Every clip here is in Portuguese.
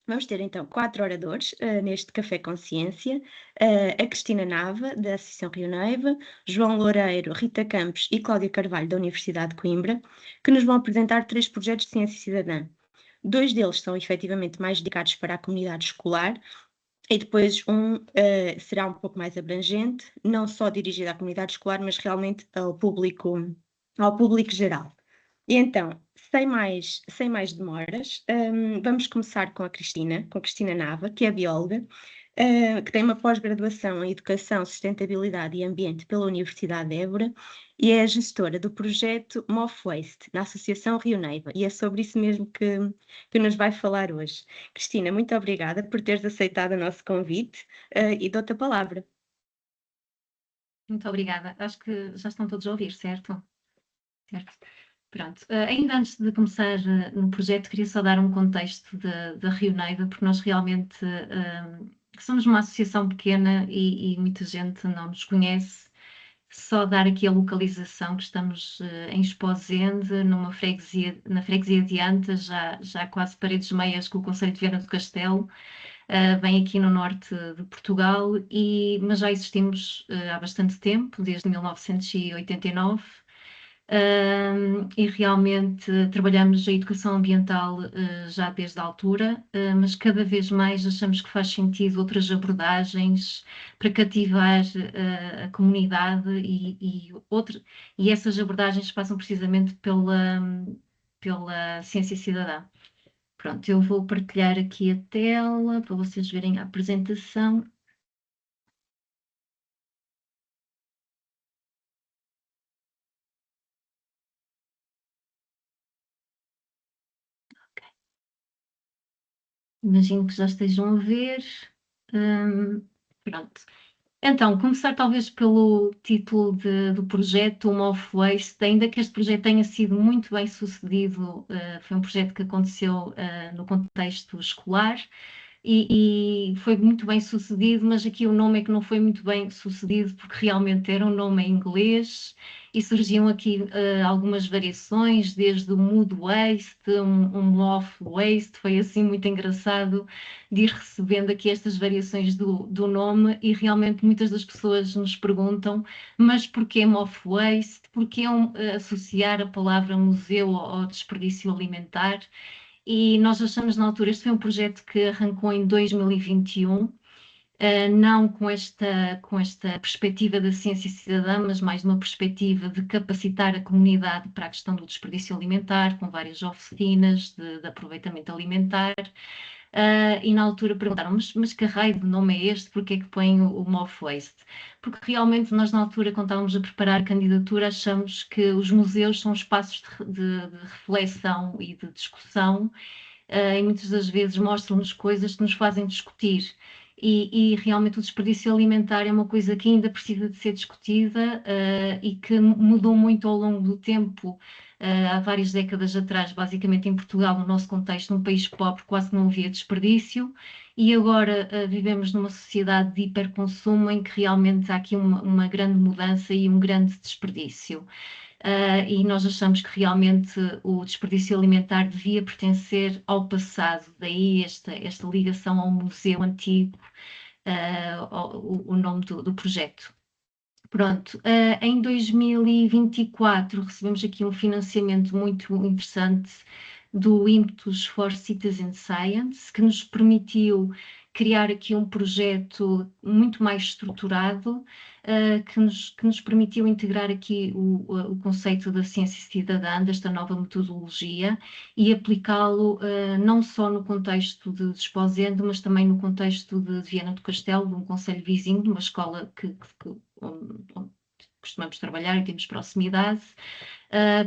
Vamos ter então 4 oradores, neste Café Consciência, a Cristina Nava, da Associação Rio Neiva, João Loureiro, Rita Campos e Cláudia Carvalho, da Universidade de Coimbra, que nos vão apresentar 3 projetos de ciência cidadã. 2 deles são efetivamente mais dedicados para a comunidade escolar e depois será um pouco mais abrangente, não só dirigido à comunidade escolar, mas realmente ao público geral. E então, sem mais demoras, vamos começar com a Cristina Nava, que é bióloga, que tem uma pós-graduação em Educação, Sustentabilidade e Ambiente pela Universidade de Évora e é a gestora do projeto MOF Waste, na Associação Rio Neiva, e é sobre isso mesmo que nos vai falar hoje. Cristina, muito obrigada por teres aceitado o nosso convite, e dou-te a palavra. Muito obrigada. Acho que já estão todos a ouvir, certo? Certo. Pronto. Ainda antes de começar no projeto, queria só dar um contexto da Rio Neiva, porque nós realmente somos uma associação pequena e muita gente não nos conhece. Só dar aqui a localização, que estamos em Esposende, na freguesia de Anta, já quase paredes meias com o concelho de Viana do Castelo, bem aqui no norte de Portugal, mas já existimos há bastante tempo, desde 1989. E realmente trabalhamos a educação ambiental já desde a altura, mas cada vez mais achamos que faz sentido outras abordagens para cativar a comunidade e essas abordagens passam precisamente pela ciência cidadã. Pronto, eu vou partilhar aqui a tela para vocês verem a apresentação. Ok. Imagino que já estejam a ver. Pronto. Então, começar talvez pelo título do projeto, o MOF Waste, ainda que este projeto tenha sido muito bem sucedido, foi um projeto que aconteceu no contexto escolar, e foi muito bem sucedido, mas aqui o nome é que não foi muito bem sucedido porque realmente era um nome em inglês e surgiam aqui algumas variações, desde o Mood Waste, um Off Waste, foi assim muito engraçado de ir recebendo aqui estas variações do nome e realmente muitas das pessoas nos perguntam, mas porquê Off Waste? Porquê associar a palavra museu ao desperdício alimentar? E nós achamos na altura, este foi um projeto que arrancou em 2021, não com esta perspectiva da ciência cidadã, mas mais uma perspectiva de capacitar a comunidade para a questão do desperdício alimentar, com várias oficinas de aproveitamento alimentar. E na altura perguntaram, mas que raio de nome é este? Porquê é que põe o MOF Waste? Porque realmente nós na altura, quando estávamos a preparar a candidatura, achamos que os museus são espaços de reflexão e de discussão, e muitas das vezes mostram-nos coisas que nos fazem discutir. E realmente o desperdício alimentar é uma coisa que ainda precisa de ser discutida e que mudou muito ao longo do tempo. Há várias décadas atrás, basicamente em Portugal, no nosso contexto, num país pobre, quase não havia desperdício, e agora vivemos numa sociedade de hiperconsumo em que realmente há aqui uma grande mudança e um grande desperdício. E nós achamos que realmente o desperdício alimentar devia pertencer ao passado, daí esta ligação ao museu antigo, o nome do projeto. Pronto, em 2024 recebemos aqui um financiamento muito interessante do Impetus for Citizen Science, que nos permitiu criar aqui um projeto muito mais estruturado, que nos permitiu integrar aqui o conceito da ciência cidadã, desta nova metodologia, e aplicá-lo não só no contexto de Esposende, mas também no contexto de Viana do Castelo, de um concelho vizinho, de uma escola onde costumamos trabalhar e temos proximidade.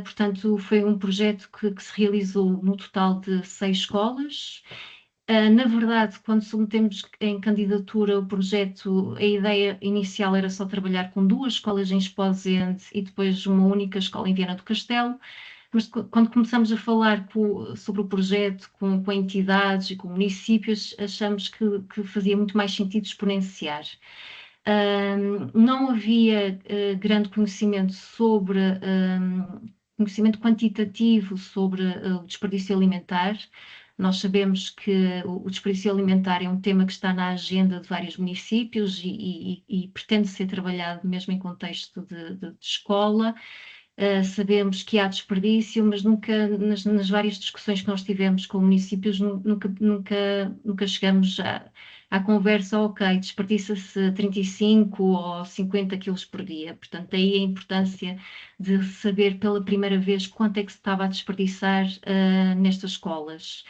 Portanto, foi um projeto que se realizou no total de 6 escolas. Na verdade, quando submetemos em candidatura o projeto, a ideia inicial era só trabalhar com 2 escolas em Esposende e depois uma única escola em Viana do Castelo, mas quando começamos a falar sobre o projeto com entidades e com municípios, achamos que fazia muito mais sentido exponenciar. Não havia grande conhecimento conhecimento quantitativo sobre o desperdício alimentar, Nós sabemos que o desperdício alimentar é um tema que está na agenda de vários municípios e pretende ser trabalhado mesmo em contexto de escola. Sabemos que há desperdício, mas nunca, nas várias discussões que nós tivemos com municípios, nunca chegamos à conversa, ok, desperdiça-se 35 ou 50 quilos por dia. Portanto, daí a importância de saber pela primeira vez quanto é que se estava a desperdiçar nestas escolas.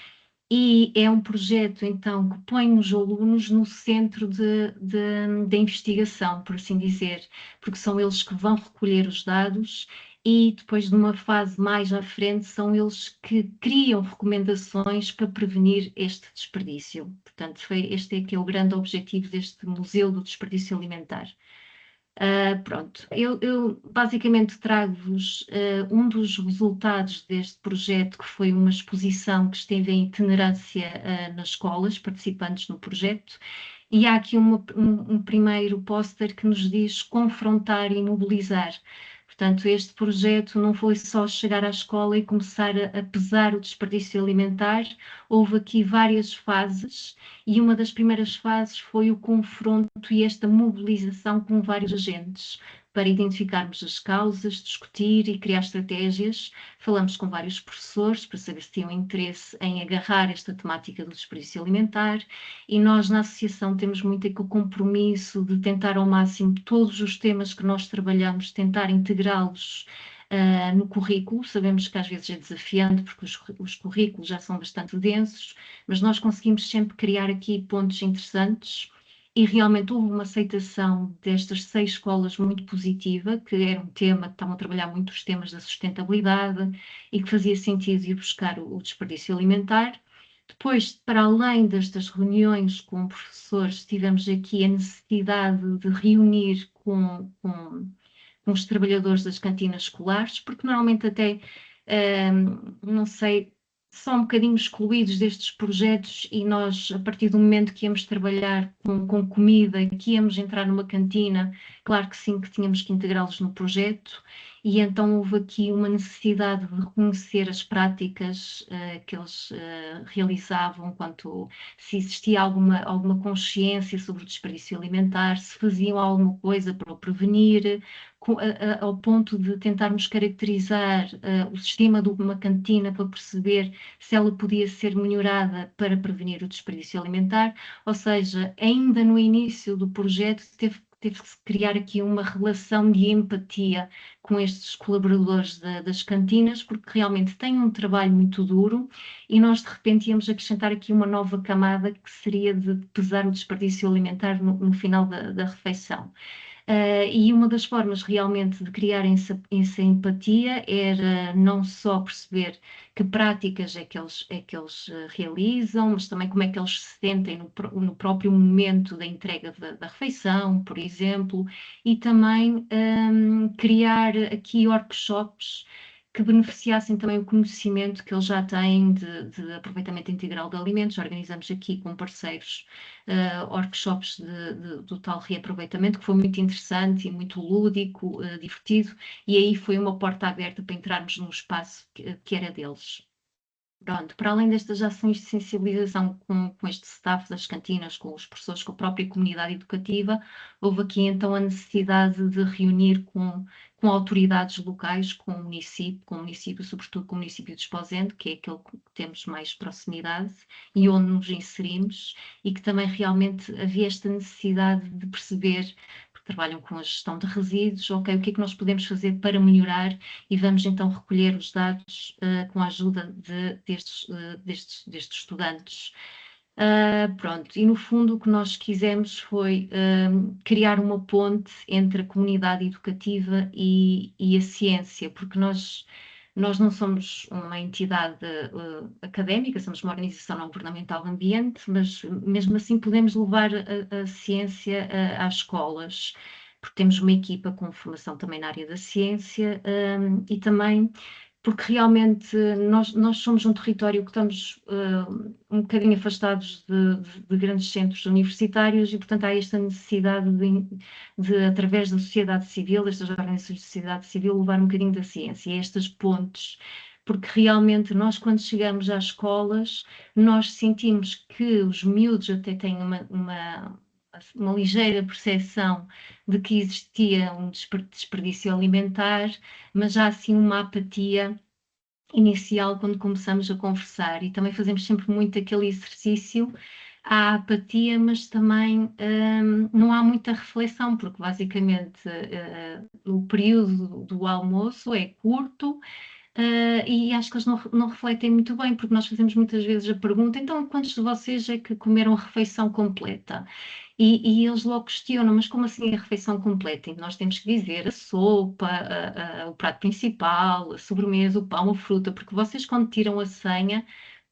E é um projeto, então, que põe os alunos no centro da investigação, por assim dizer, porque são eles que vão recolher os dados e depois, numa fase mais à frente, são eles que criam recomendações para prevenir este desperdício. Portanto, este é que é o grande objetivo deste Museu do Desperdício Alimentar. Pronto, eu basicamente trago-vos um dos resultados deste projeto, que foi uma exposição que esteve em itinerância nas escolas, participantes no projeto, e há aqui um primeiro póster que nos diz confrontar e mobilizar. Portanto, este projeto não foi só chegar à escola e começar a pesar o desperdício alimentar, houve aqui várias fases, e uma das primeiras fases foi o confronto e esta mobilização com vários agentes, para identificarmos as causas, discutir e criar estratégias. Falamos com vários professores para saber se tinham interesse em agarrar esta temática do desperdício alimentar, e nós na associação temos muito aquele compromisso de tentar ao máximo todos os temas que nós trabalhamos, tentar integrá-los no currículo. Sabemos que às vezes é desafiante porque os currículos já são bastante densos, mas nós conseguimos sempre criar aqui pontos interessantes, e realmente houve uma aceitação destas 6 escolas muito positiva, que era um tema, que estavam a trabalhar muito os temas da sustentabilidade e que fazia sentido ir buscar o desperdício alimentar. Depois, para além destas reuniões com professores, tivemos aqui a necessidade de reunir com os trabalhadores das cantinas escolares, porque normalmente até, não sei, são um bocadinho excluídos destes projetos, e nós, a partir do momento que íamos trabalhar com comida, que íamos entrar numa cantina, claro que sim, que tínhamos que integrá-los no projeto, e então houve aqui uma necessidade de reconhecer as práticas que eles realizavam, quanto se existia alguma consciência sobre o desperdício alimentar, se faziam alguma coisa para o prevenir, ao ponto de tentarmos caracterizar o sistema de uma cantina para perceber se ela podia ser melhorada para prevenir o desperdício alimentar. Ou seja, ainda no início do projeto teve que se criar aqui uma relação de empatia com estes colaboradores das cantinas, porque realmente têm um trabalho muito duro, e nós de repente íamos acrescentar aqui uma nova camada, que seria de pesar o desperdício alimentar no final da refeição. E uma das formas realmente de criar essa empatia era não só perceber que práticas é que eles realizam, mas também como é que eles se sentem no próprio momento da entrega da refeição, por exemplo, e também criar aqui workshops que beneficiassem também o conhecimento que eles já têm de aproveitamento integral de alimentos. Organizamos aqui com parceiros workshops do tal reaproveitamento, que foi muito interessante e muito lúdico, divertido, e aí foi uma porta aberta para entrarmos num espaço que era deles. Pronto, para além destas ações de sensibilização com este staff das cantinas, com os professores, com a própria comunidade educativa, houve aqui então a necessidade de reunir com autoridades locais, com o município, sobretudo com o município de Esposende, que é aquele que temos mais proximidade e onde nos inserimos, e que também realmente havia esta necessidade de perceber, porque trabalham com a gestão de resíduos, ok, o que é que nós podemos fazer para melhorar, e vamos então recolher os dados com a ajuda destes estudantes. Pronto, e no fundo o que nós quisemos foi criar uma ponte entre a comunidade educativa e a ciência, porque nós não somos uma entidade académica, somos uma organização não governamental de ambiente, mas mesmo assim podemos levar a ciência às escolas, porque temos uma equipa com formação também na área da ciência, e também porque realmente nós somos um território que estamos um bocadinho afastados de grandes centros universitários, e, portanto, há esta necessidade de, através da sociedade civil, destas organizações de sociedade civil, levar um bocadinho da ciência. E estas pontes porque realmente nós, quando chegamos às escolas, nós sentimos que os miúdos até têm uma ligeira percepção de que existia um desperdício alimentar, mas há assim uma apatia inicial quando começamos a conversar, e também fazemos sempre muito aquele exercício. Há apatia, mas também não há muita reflexão, porque basicamente o período do almoço é curto. E acho que eles não refletem muito bem, porque nós fazemos muitas vezes a pergunta: então, quantos de vocês é que comeram a refeição completa? E eles logo questionam: mas como assim a refeição completa? E nós temos que dizer a sopa, o prato principal, a sobremesa, o pão, a fruta, porque vocês, quando tiram a senha,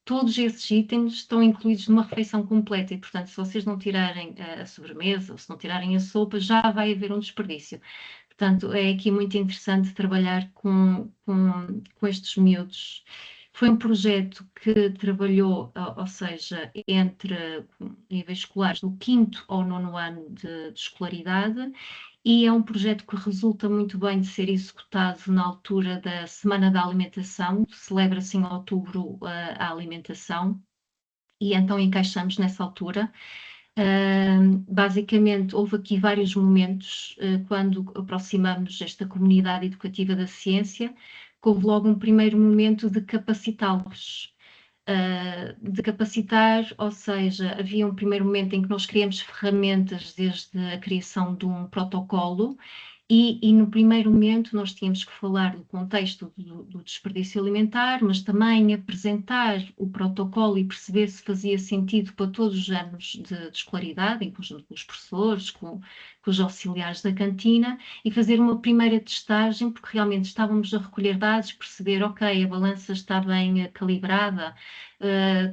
todos esses itens estão incluídos numa refeição completa, e portanto, se vocês não tirarem a sobremesa, ou se não tirarem a sopa, já vai haver um desperdício. Portanto, é aqui muito interessante trabalhar com estes miúdos. Foi um projeto que trabalhou, ou seja, entre níveis escolares do 5º ao 9º ano de escolaridade, e é um projeto que resulta muito bem de ser executado na altura da Semana da Alimentação, celebra-se em outubro a alimentação, e então encaixamos nessa altura. Basicamente, houve aqui vários momentos quando aproximamos esta comunidade educativa da ciência, que houve logo um primeiro momento de capacitá-los. De capacitar, ou seja, havia um primeiro momento em que nós criamos ferramentas desde a criação de um protocolo, e no primeiro momento nós tínhamos que falar do contexto do desperdício alimentar, mas também apresentar o protocolo e perceber se fazia sentido para todos os anos de escolaridade, em conjunto com os professores, com os auxiliares da cantina, e fazer uma primeira testagem, porque realmente estávamos a recolher dados, perceber, ok, a balança está bem calibrada,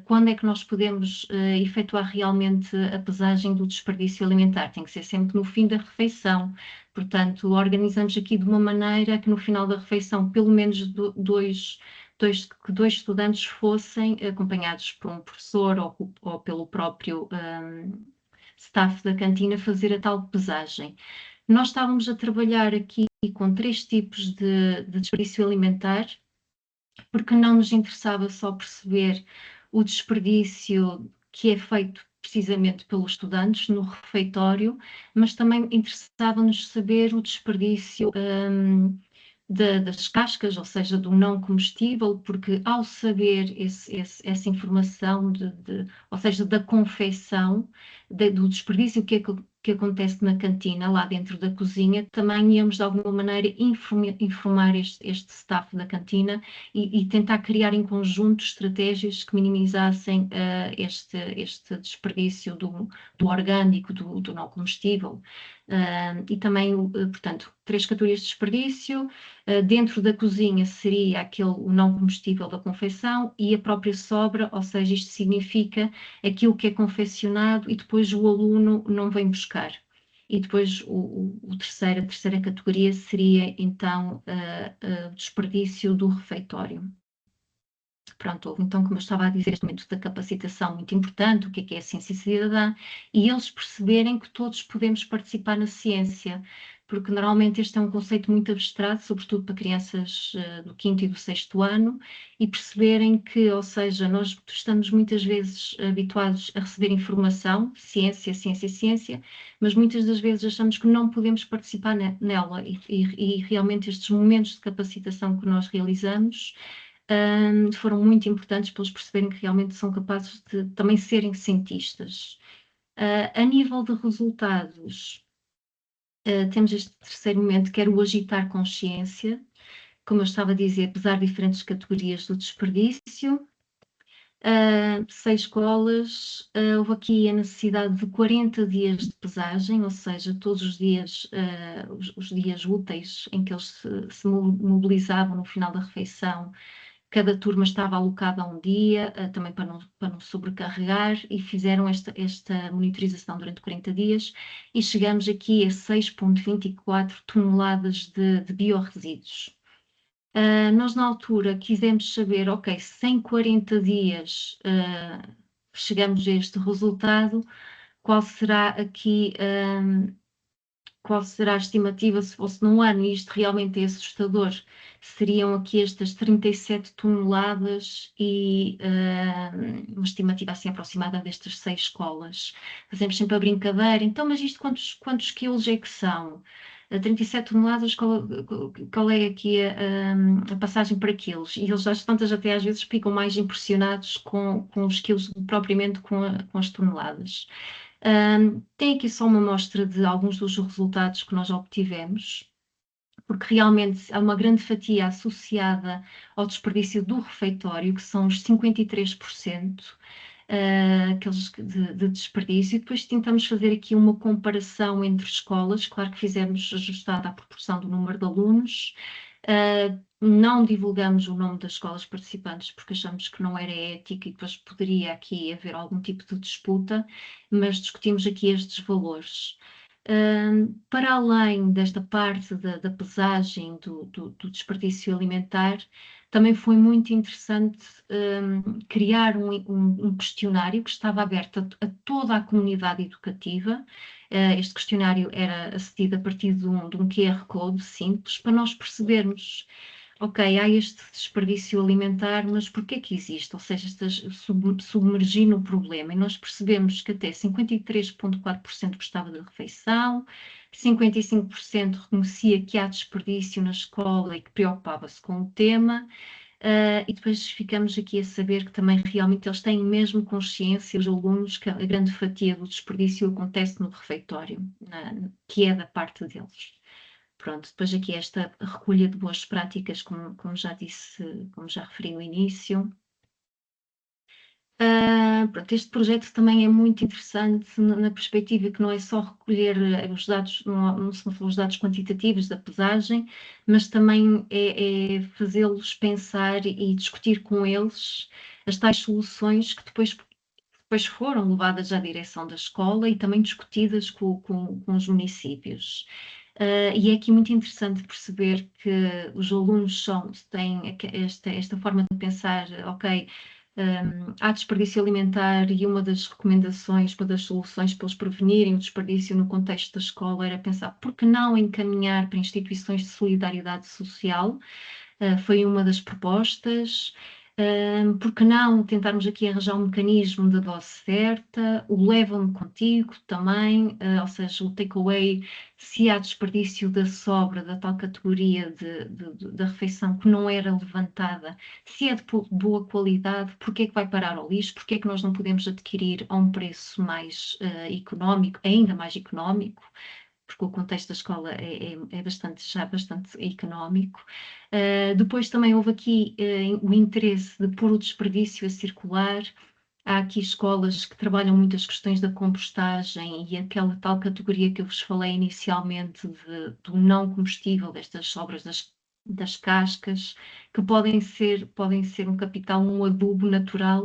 quando é que nós podemos efetuar realmente a pesagem do desperdício alimentar? Tem que ser sempre no fim da refeição. Portanto, organizamos aqui de uma maneira que no final da refeição, pelo menos dois estudantes fossem acompanhados por um professor ou pelo próprio staff da cantina fazer a tal pesagem. Nós estávamos a trabalhar aqui com 3 tipos de desperdício alimentar, porque não nos interessava só perceber o desperdício que é feito precisamente pelos estudantes no refeitório, mas também interessava-nos saber o desperdício das cascas, ou seja, do não comestível, porque ao saber essa informação, ou seja, da confecção, do desperdício que acontece na cantina, lá dentro da cozinha, também íamos de alguma maneira informar este staff da cantina e tentar criar em conjunto estratégias que minimizassem este desperdício do orgânico, do não comestível. E também, portanto, 3 categorias de desperdício. Dentro da cozinha seria o não comestível da confecção, e a própria sobra, ou seja, isto significa aquilo que é confeccionado e depois o aluno não vem buscar. E depois a terceira categoria seria então o desperdício do refeitório. Pronto, houve então, como eu estava a dizer, este momento da capacitação muito importante, o que é a ciência cidadã, e eles perceberem que todos podemos participar na ciência, porque normalmente este é um conceito muito abstrato, sobretudo para crianças do 5º e do 6º ano, e perceberem que, ou seja, nós estamos muitas vezes habituados a receber informação, ciência, ciência, ciência, mas muitas das vezes achamos que não podemos participar nela, e realmente estes momentos de capacitação que nós realizamos foram muito importantes para eles perceberem que realmente são capazes de também serem cientistas. A nível de resultados, temos este terceiro momento, que era o agitar consciência, como eu estava a dizer, pesar diferentes categorias do desperdício. 6 escolas, houve aqui a necessidade de 40 dias de pesagem, ou seja, todos os dias, os dias úteis em que eles se mobilizavam no final da refeição. Cada turma estava alocada a um dia, também para não sobrecarregar, e fizeram esta monitorização durante 40 dias, e chegamos aqui a 6,24 toneladas de biorresíduos. Nós, na altura, quisemos saber, ok, se em 40 dias chegamos a este resultado, qual será aqui qual será a estimativa se fosse num ano, e isto realmente é assustador, seriam aqui estas 37 toneladas e uma estimativa assim aproximada destas 6 escolas. Fazemos sempre a brincadeira, então, mas isto quantos quilos é que são? 37 toneladas, qual é aqui a passagem para quilos? E eles às tantas até às vezes ficam mais impressionados com os quilos propriamente com as toneladas. Tem aqui só uma amostra de alguns dos resultados que nós obtivemos, porque realmente há uma grande fatia associada ao desperdício do refeitório, que são os 53%, aqueles de desperdício, e depois tentamos fazer aqui uma comparação entre escolas, claro que fizemos ajustada à proporção do número de alunos, não divulgamos o nome das escolas participantes porque achamos que não era ético e depois poderia aqui haver algum tipo de disputa, mas discutimos aqui estes valores. Para além desta parte da pesagem do desperdício alimentar, também foi muito interessante criar um questionário que estava aberto a toda a comunidade educativa. Este questionário era acedido a partir de um QR Code simples, para nós percebermos, ok, há este desperdício alimentar, mas porquê que existe? Ou seja, submergir no problema. E nós percebemos que até 53,4% gostava da refeição, 55% reconhecia que há desperdício na escola e que preocupava-se com o tema. E depois ficamos aqui a saber que também realmente eles têm mesmo consciência, os alunos, que a grande fatia do desperdício acontece no refeitório, que é da parte deles. Pronto, depois aqui esta recolha de boas práticas, como já disse, como já referi no início. Pronto, este projeto também é muito interessante na perspectiva que não é só recolher os dados, não são só os dados quantitativos da pesagem, mas também é fazê-los pensar e discutir com eles as tais soluções que depois foram levadas à direção da escola e também discutidas com os municípios. E é aqui muito interessante perceber que os alunos têm esta forma de pensar, ok, há desperdício alimentar e uma das recomendações, uma das soluções para eles prevenirem o desperdício no contexto da escola era pensar por que não encaminhar para instituições de solidariedade social. Foi uma das propostas. Por que não tentarmos aqui arranjar um mecanismo da dose certa, o leva-me contigo também, ou seja, o takeaway, se há desperdício da sobra da tal categoria da refeição que não era levantada, se é de boa qualidade, porque é que vai parar ao lixo, porque é que nós não podemos adquirir a um preço mais económico, ainda mais económico, porque o contexto da escola é já bastante económico. Depois também houve aqui o interesse de pôr o desperdício a circular. Há aqui escolas que trabalham muitas questões da compostagem e aquela tal categoria que eu vos falei inicialmente do não combustível, destas sobras das cascas, que podem ser um capital, um adubo natural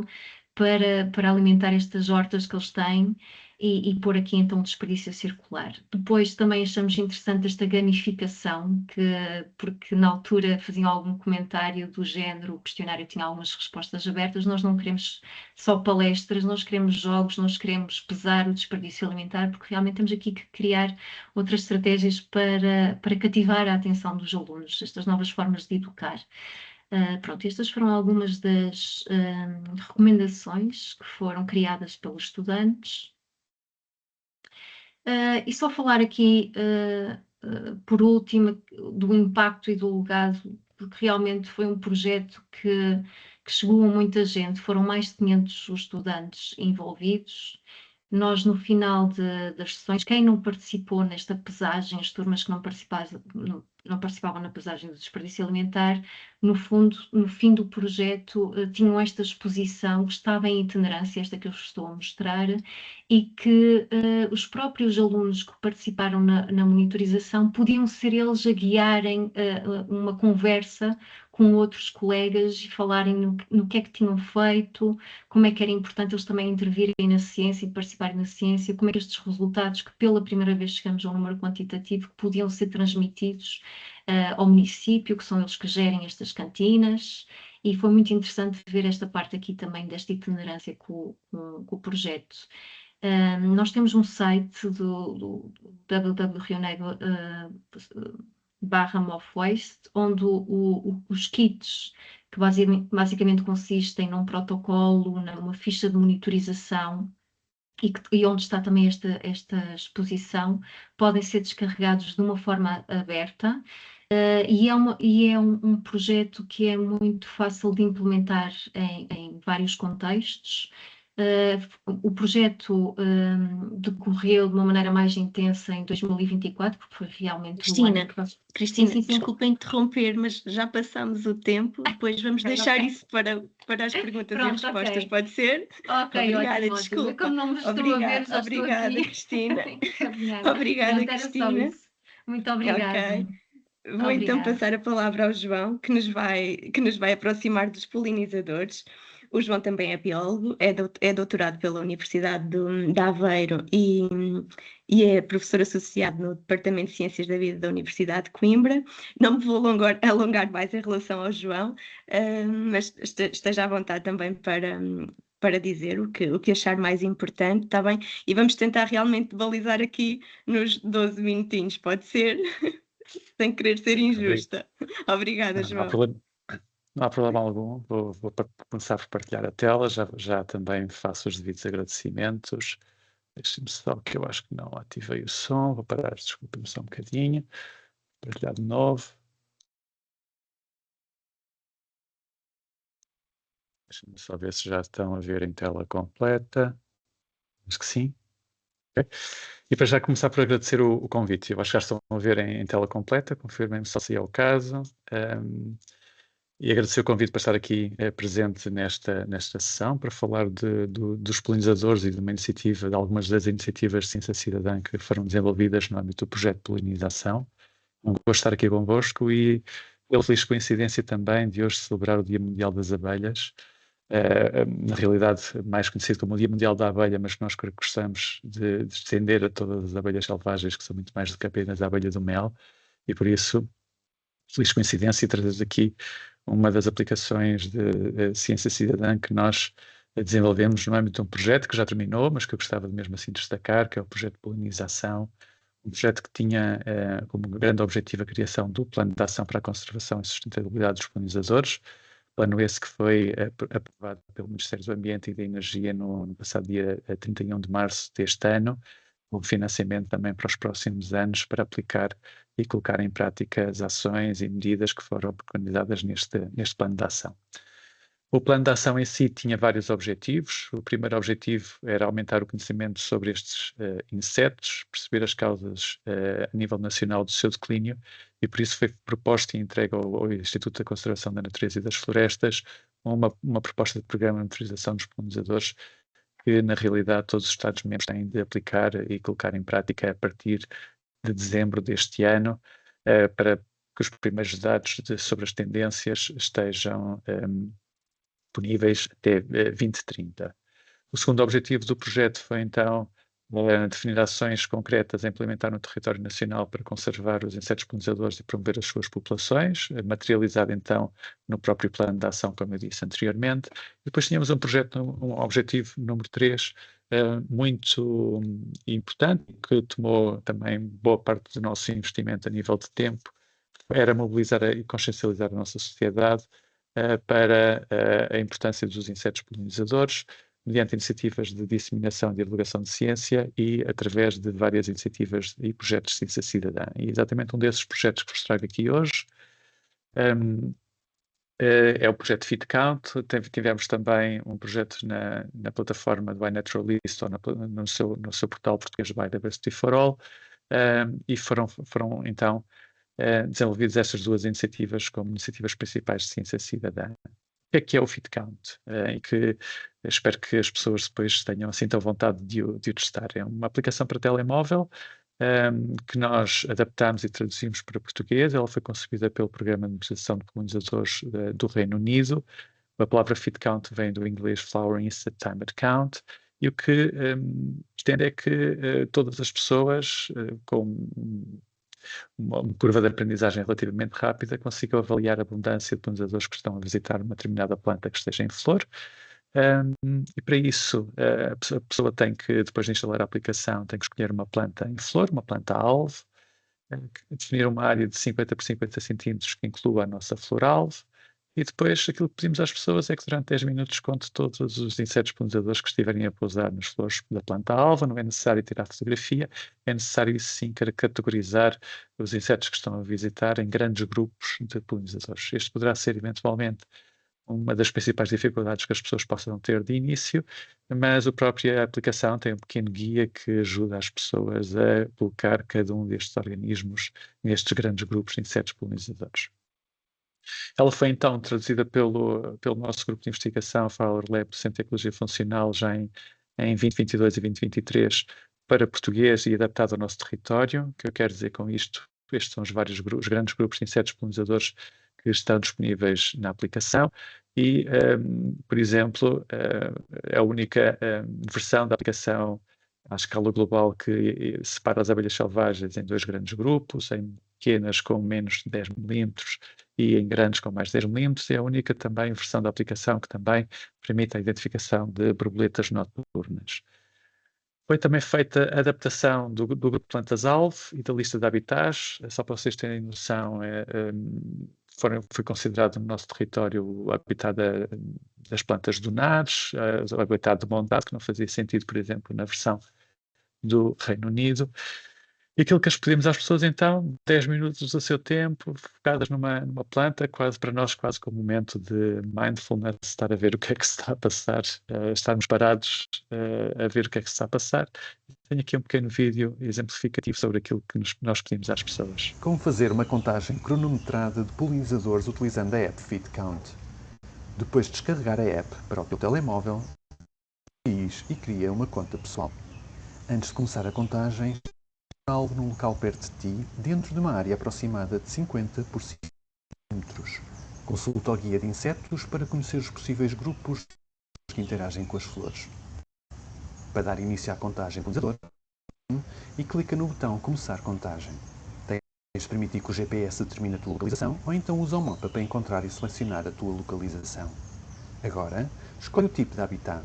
para alimentar estas hortas que eles têm e pôr aqui então o desperdício circular. Depois também achamos interessante esta gamificação, porque na altura faziam algum comentário do género, o questionário tinha algumas respostas abertas, nós não queremos só palestras, nós queremos jogos, nós queremos pesar o desperdício alimentar, porque realmente temos aqui que criar outras estratégias para cativar a atenção dos alunos, estas novas formas de educar. Pronto, estas foram algumas das recomendações que foram criadas pelos estudantes. E só falar aqui, por último, do impacto e do legado, porque realmente foi um projeto que chegou a muita gente, foram mais de 500 os estudantes envolvidos. Nós, no final das sessões, quem não participou nesta pesagem, as turmas que não participavam na pesagem do desperdício alimentar, no fundo, no fim do projeto, tinham esta exposição que estava em itinerância, esta que eu vos estou a mostrar, e que os próprios alunos que participaram na monitorização podiam ser eles a guiarem uma conversa com outros colegas e falarem no que é que tinham feito, como é que era importante eles também intervirem na ciência e participarem na ciência, como é que estes resultados, que pela primeira vez chegamos a um número quantitativo, que podiam ser transmitidos ao município, que são eles que gerem estas cantinas, e foi muito interessante ver esta parte aqui também desta itinerância com o projeto. Nós temos um site do www.rionegro /Mof Waste, onde os kits, que basicamente consistem num protocolo, numa ficha de monitorização, e onde está também esta exposição, podem ser descarregados de uma forma aberta. E é um projeto que é muito fácil de implementar em vários contextos. O projeto decorreu de uma maneira mais intensa em 2024, porque foi realmente o ano que... Cristina, Sim. desculpa interromper, mas já passamos o tempo, depois vamos deixar ok. isso para as perguntas e Pronto, respostas, ok. pode ser? Ok, Obrigada, ótimo. desculpa. Eu, como não me estou a ver, já estou Obrigada, aqui. Cristina. Encaminhada. Obrigada, Pronto, era só Cristina. isso. Muito obrigada. Ok. Vou então Obrigada. passar a palavra ao João, que nos vai aproximar dos polinizadores. O João também é biólogo, é doutorado pela Universidade de Aveiro e é professor associado no Departamento de Ciências da Vida da Universidade de Coimbra. Não me vou alongar mais em relação ao João, mas esteja à vontade também para dizer o que achar mais importante, está bem? E vamos tentar realmente balizar aqui nos 12 minutinhos, pode ser? Sem querer ser injusta. Obrigada, Não há João. problema, não há problema algum. Vou começar por partilhar a tela. Já também faço os devidos agradecimentos. Deixe-me só que eu acho que não ativei o som. Vou parar, desculpe-me só um bocadinho. Partilhar de novo. Deixe-me só ver se já estão a ver em tela completa. Acho que sim. Okay. E para já começar por agradecer o convite. Eu acho que já estão a ver em tela completa. Confirmem-me só se é o caso. E agradecer o convite para estar aqui presente nesta sessão para falar dos polinizadores e de uma iniciativa, de algumas das iniciativas de ciência cidadã que foram desenvolvidas no âmbito do projeto de polinização. Gosto de estar aqui convosco e pela feliz coincidência também de hoje celebrar o Dia Mundial das Abelhas, na realidade mais conhecido como o Dia Mundial da Abelha, mas que nós gostamos de estender a todas as abelhas selvagens, que são muito mais do que apenas a abelha do mel, e por isso, feliz coincidência, trazer aqui uma das aplicações de ciência cidadã que nós desenvolvemos no âmbito de um projeto que já terminou, mas que eu gostava de mesmo assim destacar, que é o projeto de polinização, um projeto que tinha como grande objetivo a criação do Plano de Ação para a Conservação e Sustentabilidade dos Polinizadores, plano esse que foi aprovado pelo Ministério do Ambiente e da Energia no passado dia 31 de março deste ano, com financiamento também para os próximos anos para aplicar e colocar em prática as ações e medidas que foram preconizadas neste plano de ação. O plano de ação em si tinha vários objetivos. O primeiro objetivo era aumentar o conhecimento sobre estes insetos, perceber as causas a nível nacional do seu declínio, e por isso foi proposta e entregue ao Instituto da Conservação da Natureza e das Florestas uma proposta de programa de monitorização dos polinizadores que, na realidade, todos os Estados-membros têm de aplicar e colocar em prática a partir de dezembro deste ano, para que os primeiros dados sobre as tendências estejam disponíveis até 2030. O segundo objetivo do projeto foi, então, definir ações concretas a implementar no território nacional para conservar os insetos polinizadores e promover as suas populações, materializado, então, no próprio plano de ação, como eu disse anteriormente. E depois tínhamos um objetivo número 3, muito importante, que tomou também boa parte do nosso investimento a nível de tempo, era mobilizar e consciencializar a nossa sociedade para a importância dos insetos polinizadores, mediante iniciativas de disseminação e divulgação de ciência e através de várias iniciativas e projetos de ciência cidadã. E exatamente um desses projetos que vos trago aqui hoje é o projeto FitCount. Tivemos também um projeto na plataforma do iNaturalist ou no seu portal português Biodiversity for All, e foram então desenvolvidas estas duas iniciativas como iniciativas principais de ciência cidadã. O que é o FitCount? E que espero que as pessoas depois tenham assim tão vontade de o testar. É uma aplicação para telemóvel que nós adaptámos e traduzimos para português. Ela foi concebida pelo Programa de Monitorização de Polinizadores do Reino Unido. A palavra FitCount vem do inglês Flowering Insect Time at Count, e o que pretende é que todas as pessoas com uma curva de aprendizagem relativamente rápida consigam avaliar a abundância de polinizadores que estão a visitar uma determinada planta que esteja em flor, E para isso, a pessoa tem que, depois de instalar a aplicação, tem que escolher uma planta em flor, uma planta-alvo, definir uma área de 50 por 50 centímetros que inclua a nossa flor-alvo, e depois aquilo que pedimos às pessoas é que durante 10 minutos conte todos os insetos polinizadores que estiverem a pousar nas flores da planta-alvo. Não é necessário tirar fotografia, é necessário sim categorizar os insetos que estão a visitar em grandes grupos de polinizadores. Este poderá ser eventualmente uma das principais dificuldades que as pessoas possam ter de início, mas a própria aplicação tem um pequeno guia que ajuda as pessoas a colocar cada um destes organismos nestes grandes grupos de insetos polinizadores. Ela foi então traduzida pelo nosso grupo de investigação, Flower Lab, do Centro de Ecologia Funcional, já em 2022 e 2023, para português e adaptado ao nosso território. O que eu quero dizer com isto? Estes são os grandes grupos de insetos polinizadores que estão disponíveis na aplicação e, por exemplo, a única versão da aplicação à escala global que separa as abelhas selvagens em dois grandes grupos, em pequenas com menos de 10 milímetros e em grandes com mais de 10 milímetros, é a única também versão da aplicação que também permite a identificação de borboletas noturnas. Foi também feita a adaptação do grupo de plantas-alvo e da lista de habitats. Só para vocês terem noção, foi considerado no nosso território o habitat das plantas dunares, o habitat de montado, que não fazia sentido, por exemplo, na versão do Reino Unido. E aquilo que as pedimos às pessoas, então, 10 minutos do seu tempo, focadas numa planta, para nós quase como um momento de mindfulness, estar a ver o que é que se está a passar, estarmos parados a ver o que é que se está a passar. Tenho aqui um pequeno vídeo exemplificativo sobre aquilo que nós pedimos às pessoas. Como fazer uma contagem cronometrada de polinizadores utilizando a app FitCount. Depois de descarregar a app para o teu telemóvel, e cria uma conta pessoal. Antes de começar a contagem, alvo num local perto de ti, dentro de uma área aproximada de 50 por 50 centímetros. Consulta o guia de insetos para conhecer os possíveis grupos que interagem com as flores. Para dar início à contagem polinizador, e clica no botão Começar contagem. Tens de permitir que o GPS determine a tua localização ou então usa o mapa para encontrar e selecionar a tua localização. Agora, escolhe o tipo de habitat.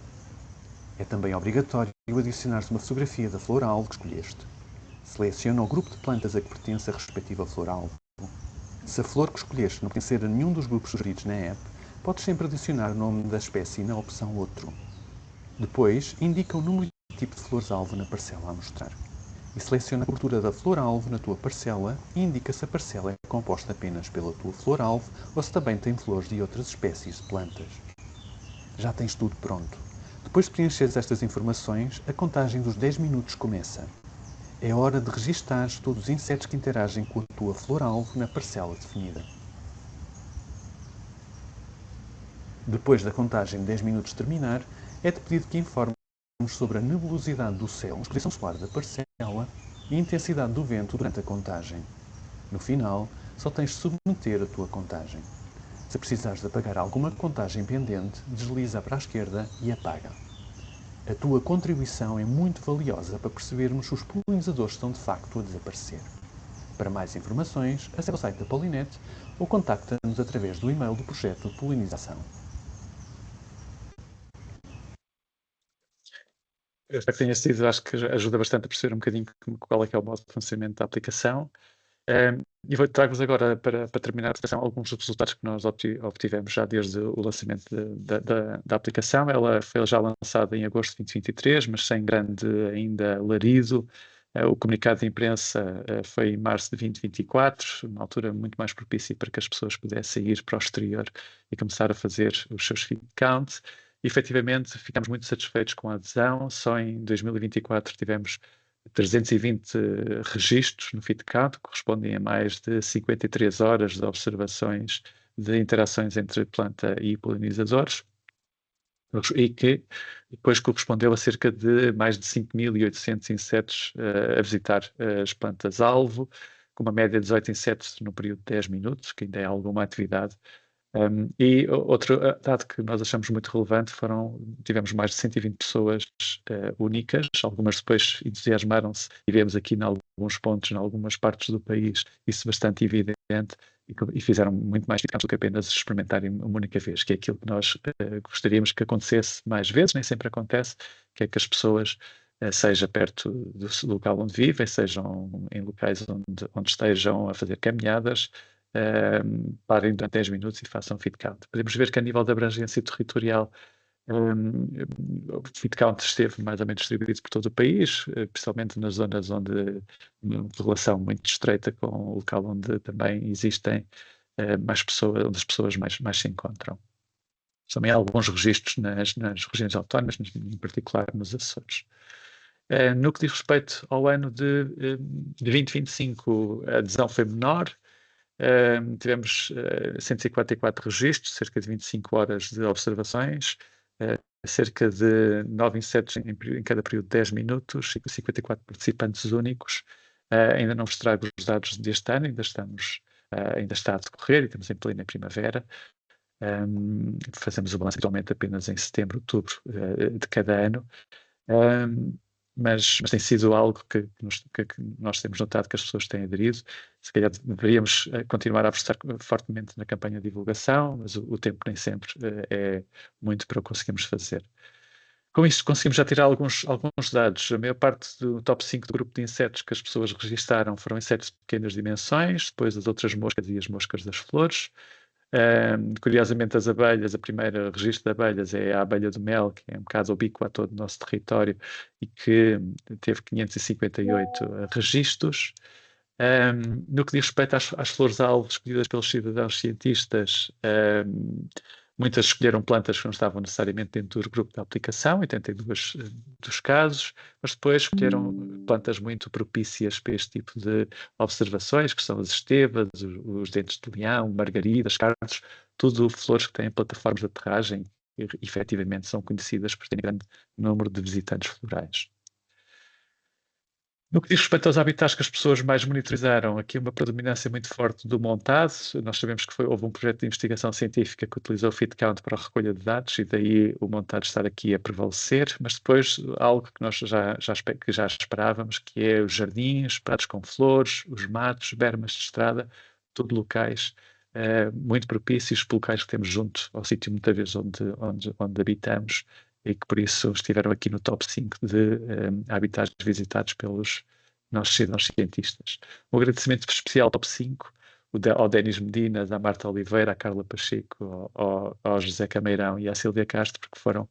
É também obrigatório adicionar-se uma fotografia da flor-alvo que escolheste. Seleciona o grupo de plantas a que pertence a respectiva flor-alvo. Se a flor que escolheste não pertencer a nenhum dos grupos sugeridos na app, podes sempre adicionar o nome da espécie na opção Outro. Depois, indica o número e tipo de flores-alvo na parcela a mostrar. E seleciona a cobertura da flor-alvo na tua parcela e indica se a parcela é composta apenas pela tua flor-alvo ou se também tem flores de outras espécies de plantas. Já tens tudo pronto. Depois de preencheres estas informações, a contagem dos 10 minutos começa. É hora de registares todos os insetos que interagem com a tua flor-alvo na parcela definida. Depois da contagem de 10 minutos terminar, é-te pedido que informes sobre a nebulosidade do céu, a exposição solar da parcela e a intensidade do vento durante a contagem. No final, só tens de submeter a tua contagem. Se precisares de apagar alguma contagem pendente, desliza para a esquerda e apaga. A tua contribuição é muito valiosa para percebermos se os polinizadores estão de facto a desaparecer. Para mais informações, acesse o site da Polinet ou contacta-nos através do e-mail do projeto de polinização. Eu espero que tenha sido, acho que ajuda bastante a perceber um bocadinho qual é que é o modo de funcionamento da aplicação. E trago-vos agora, para terminar a apresentação, alguns dos resultados que nós obtivemos já desde o lançamento da aplicação. Ela foi já lançada em agosto de 2023, mas sem grande ainda alarido. O comunicado de imprensa foi em março de 2024, uma altura muito mais propícia para que as pessoas pudessem ir para o exterior e começar a fazer os seus feed counts. E, efetivamente, ficamos muito satisfeitos com a adesão. Só em 2024 tivemos 320 registros no FitCount, que correspondem a mais de 53 horas de observações de interações entre planta e polinizadores, e que depois correspondeu a cerca de mais de 5.800 insetos a visitar as plantas-alvo, com uma média de 18 insetos no período de 10 minutos, que ainda é alguma atividade. E outro dado que nós achamos muito relevante tivemos mais de 120 pessoas únicas, algumas depois entusiasmaram-se e vemos aqui em alguns pontos, em algumas partes do país, isso bastante evidente, e fizeram muito mais do que apenas experimentarem uma única vez, que é aquilo que nós gostaríamos que acontecesse mais vezes, nem sempre acontece, que é que as pessoas, seja perto do local onde vivem, sejam em locais onde estejam a fazer caminhadas, parem durante 10 minutos e façam feed count. Podemos ver que a nível de abrangência territorial, o feed count esteve mais ou menos distribuído por todo o país, principalmente nas zonas onde uma relação muito estreita com o local onde também existem mais pessoas, onde as pessoas mais se encontram. Também há alguns registros nas regiões autónomas, em particular nos Açores. No que diz respeito ao ano de 2025, a adesão foi menor. Tivemos 144 registros, cerca de 25 horas de observações, cerca de 9 insetos em cada período de 10 minutos, 54 participantes únicos. Ainda não vos trago os dados deste ano, ainda está a decorrer e estamos em plena primavera. Fazemos o balanço habitualmente apenas em setembro, outubro de cada ano. Mas tem sido algo que nós temos notado que as pessoas têm aderido. Se calhar deveríamos continuar a apostar fortemente na campanha de divulgação, mas o tempo nem sempre é muito para o que conseguimos fazer. Com isto conseguimos já tirar alguns dados. A maior parte do top 5 do grupo de insetos que as pessoas registaram foram insetos de pequenas dimensões, depois as outras moscas e as moscas das flores. Curiosamente, as abelhas, o primeiro registro de abelhas é a abelha do mel, que é um bocado ubíqua a todo o nosso território e que teve 558 registros. No que diz respeito às flores-alvo escolhidas pelos cidadãos cientistas, muitas escolheram plantas que não estavam necessariamente dentro do grupo de aplicação, 82 dos casos, mas depois escolheram plantas muito propícias para este tipo de observações, que são as estevas, os dentes de leão, margaridas, cardos, tudo flores que têm plataformas de aterragem e efetivamente são conhecidas por terem grande número de visitantes florais. No que diz respeito aos habitats que as pessoas mais monitorizaram, aqui uma predominância muito forte do montado. Nós sabemos que houve um projeto de investigação científica que utilizou o feed count para a recolha de dados e daí o montado estar aqui a prevalecer, mas depois algo que nós já esperávamos, que é os jardins, prados com flores, os matos, bermas de estrada, tudo locais muito propícios, locais que temos junto ao sítio muitas vezes onde habitamos, e que por isso estiveram aqui no top 5 de habitats visitados pelos nossos cidadãos cientistas. Um agradecimento especial ao top 5, ao Denis Medina, à Marta Oliveira, à Carla Pacheco, ao José Cameirão e à Sílvia Castro, porque foram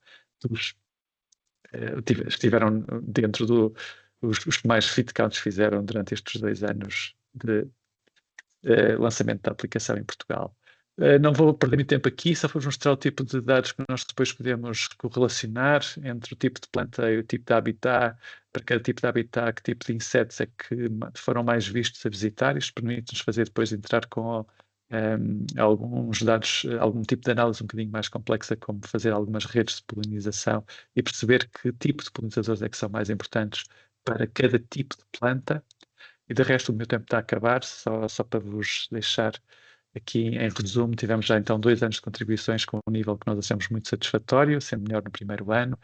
estiveram dentro os que mais feed counts fizeram durante estes 2 anos de lançamento da aplicação em Portugal. Não vou perder muito tempo aqui, só vou mostrar o tipo de dados que nós depois podemos correlacionar entre o tipo de planta e o tipo de habitat. Para cada tipo de habitat, que tipo de insetos é que foram mais vistos a visitar. Isto permite-nos fazer depois entrar com alguns dados, algum tipo de análise um bocadinho mais complexa, como fazer algumas redes de polinização e perceber que tipo de polinizadores é que são mais importantes para cada tipo de planta. E de resto o meu tempo está a acabar, só para vos deixar aqui em resumo, tivemos já então 2 anos de contribuições com um nível que nós achamos muito satisfatório, sendo melhor no primeiro ano.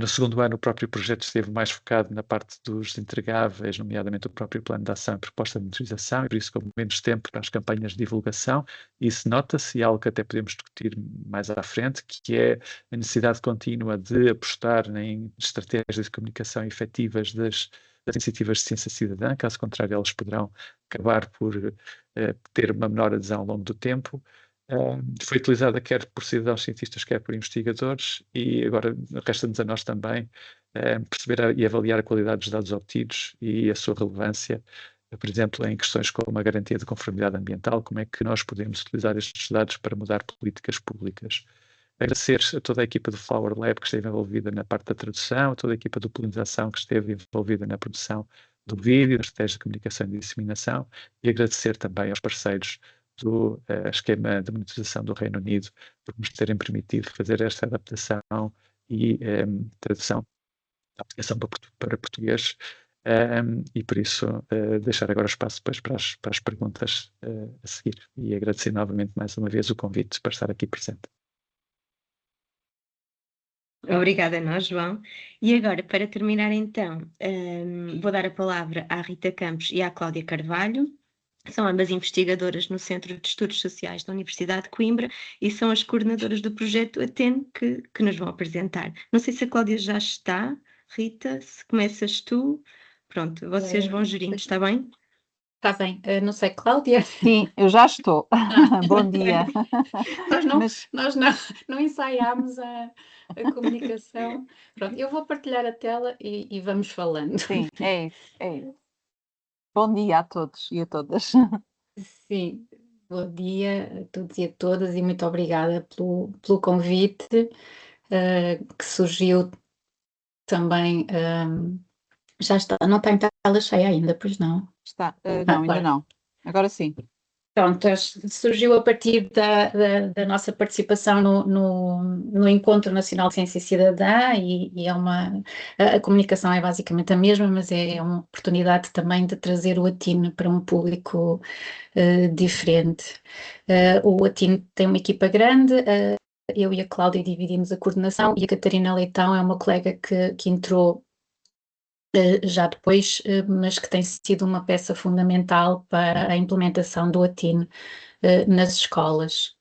No segundo ano o próprio projeto esteve mais focado na parte dos entregáveis, nomeadamente o próprio plano de ação e proposta de monitorização, e por isso com menos tempo para as campanhas de divulgação. Isso nota-se, e é algo que até podemos discutir mais à frente, que é a necessidade contínua de apostar em estratégias de comunicação efetivas das iniciativas de ciência cidadã, caso contrário elas poderão acabar por ter uma menor adesão ao longo do tempo. Foi utilizada quer por cidadãos cientistas, quer por investigadores, e agora resta-nos a nós também perceber e avaliar a qualidade dos dados obtidos e a sua relevância, por exemplo, em questões como a garantia de conformidade ambiental, como é que nós podemos utilizar estes dados para mudar políticas públicas. Agradecer a toda a equipa do Flower Lab que esteve envolvida na parte da tradução, a toda a equipa de polinização que esteve envolvida na produção do vídeo, da estratégia de comunicação e disseminação, e agradecer também aos parceiros do esquema de monitorização do Reino Unido por nos terem permitido fazer esta adaptação e tradução da aplicação para português, e por isso deixar agora espaço depois para as perguntas a seguir, e agradecer novamente mais uma vez o convite para estar aqui presente. Obrigada a nós, João. E agora, para terminar então, vou dar a palavra à Rita Campos e à Cláudia Carvalho. São ambas investigadoras no Centro de Estudos Sociais da Universidade de Coimbra e são as coordenadoras do projeto ATEN que nos vão apresentar. Não sei se a Cláudia já está, Rita, se começas tu. Pronto, vocês vão gerindo, está bem? Está bem, não sei, Cláudia. Sim, eu já estou. Bom dia. Nós não ensaiámos a comunicação. Pronto, eu vou partilhar a tela e vamos falando. Sim, é isso. Bom dia a todos e a todas. Sim, bom dia a todos e a todas e muito obrigada pelo convite que surgiu também. Já está, não está em tela cheia ainda, pois não? Está, não, ainda não. Agora sim. Pronto, surgiu a partir da nossa participação no Encontro Nacional de Ciência Cidadã e a comunicação é basicamente a mesma, mas é uma oportunidade também de trazer o ATIN para um público diferente. O ATIN tem uma equipa grande, eu e a Cláudia dividimos a coordenação e a Catarina Leitão é uma colega que entrou já depois, mas que tem sido uma peça fundamental para a implementação do ATIN nas escolas.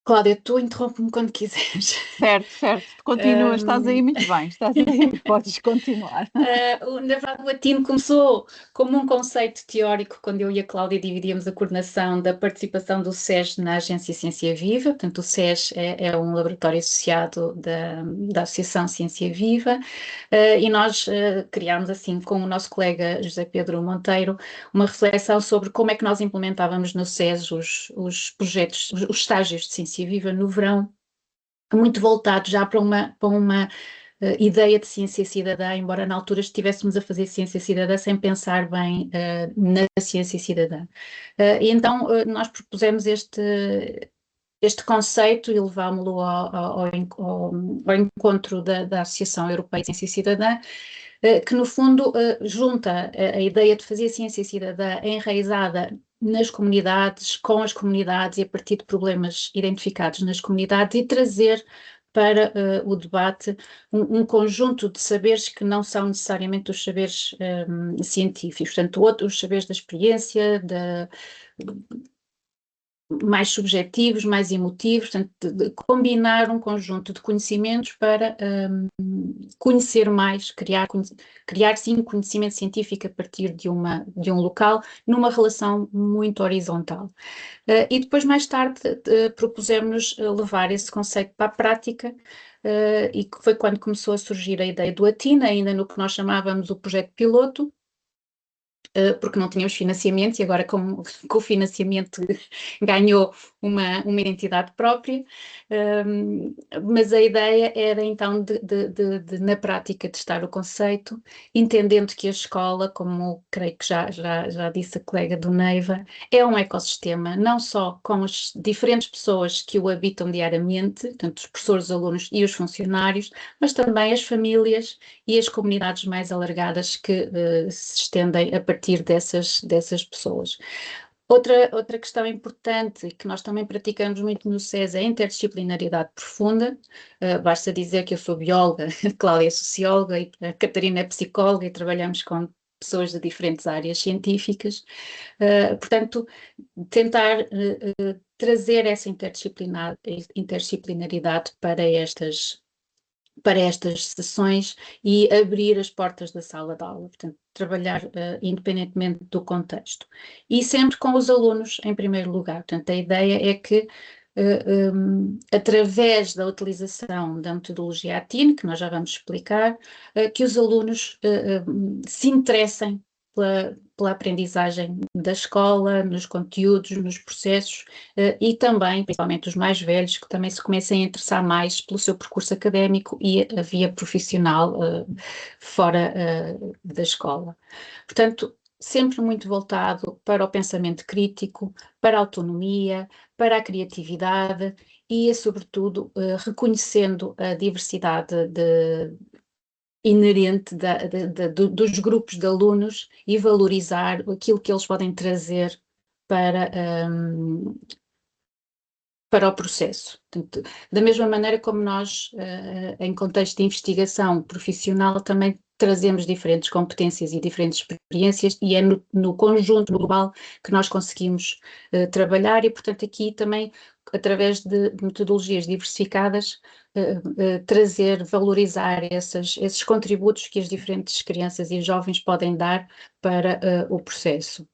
Cláudia, tu interrompe-me quando quiseres. Certo. Continua, estás aí muito bem, podes continuar. Na verdade, o ATIN começou como um conceito teórico, quando eu e a Cláudia dividíamos a coordenação da participação do SES na Agência Ciência Viva. Portanto, o SES é um laboratório associado da Associação Ciência Viva, e nós criámos, assim, com o nosso colega José Pedro Monteiro, uma reflexão sobre como é que nós implementávamos no SES os projetos, os estágios de Ciência Viva no verão, muito voltado já para uma ideia de ciência cidadã, embora na altura estivéssemos a fazer ciência cidadã sem pensar bem na ciência cidadã. E então nós propusemos este conceito e levámo-lo ao encontro da Associação Europeia de Ciência Cidadã, que no fundo junta a ideia de fazer ciência cidadã enraizada nas comunidades, com as comunidades e a partir de problemas identificados nas comunidades e trazer para o debate um conjunto de saberes que não são necessariamente os saberes científicos, portanto, outros saberes da experiência, mais subjetivos, mais emotivos, portanto, de combinar um conjunto de conhecimentos para conhecer mais, criar sim conhecimento científico a partir de um local, numa relação muito horizontal. E depois, mais tarde, propusemos levar esse conceito para a prática, e que foi quando começou a surgir a ideia do ATIN, ainda no que nós chamávamos o projeto piloto, porque não tínhamos financiamento e agora com o financiamento ganhou uma identidade própria, mas a ideia era então de na prática testar o conceito, entendendo que a escola, como creio que já disse a colega do Neiva, é um ecossistema, não só com as diferentes pessoas que o habitam diariamente, tanto os professores, os alunos e os funcionários, mas também as famílias e as comunidades mais alargadas que se estendem a partir dessas pessoas. Outra questão importante que nós também praticamos muito no SES é a interdisciplinaridade profunda. Basta dizer que eu sou bióloga, a Cláudia é socióloga e a Catarina é psicóloga e trabalhamos com pessoas de diferentes áreas científicas. Portanto, tentar trazer essa interdisciplinaridade para estas sessões e abrir as portas da sala de aula, portanto, trabalhar independentemente do contexto. E sempre com os alunos em primeiro lugar. Portanto, a ideia é que, através da utilização da metodologia ATIN, que nós já vamos explicar, que os alunos se interessem pela aprendizagem da escola, nos conteúdos, nos processos, e também, principalmente os mais velhos, que também se comecem a interessar mais pelo seu percurso académico e a via profissional fora da escola. Portanto, sempre muito voltado para o pensamento crítico, para a autonomia, para a criatividade e, sobretudo, reconhecendo a diversidade inerente dos grupos de alunos e valorizar aquilo que eles podem trazer para para o processo. Portanto, da mesma maneira como nós, em contexto de investigação profissional, também trazemos diferentes competências e diferentes experiências, e é no conjunto, no global, que nós conseguimos trabalhar, e portanto aqui também, através de metodologias diversificadas, trazer, valorizar esses contributos que as diferentes crianças e jovens podem dar para o processo.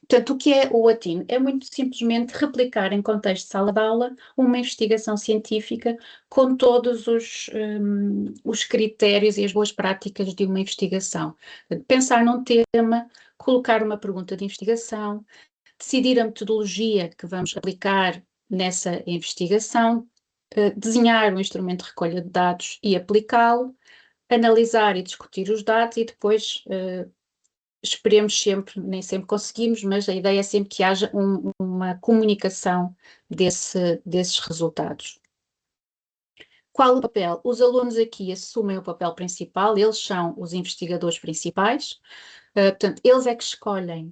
Portanto, o que é o ATIN? É muito simplesmente replicar em contexto de sala de aula uma investigação científica com todos os critérios e as boas práticas de uma investigação. Pensar num tema, colocar uma pergunta de investigação, decidir a metodologia que vamos aplicar nessa investigação, desenhar um instrumento de recolha de dados e aplicá-lo, analisar e discutir os dados e depois esperemos sempre, nem sempre conseguimos, mas a ideia é sempre que haja uma comunicação desses resultados. Qual o papel? Os alunos aqui assumem o papel principal, eles são os investigadores principais, portanto, eles é que escolhem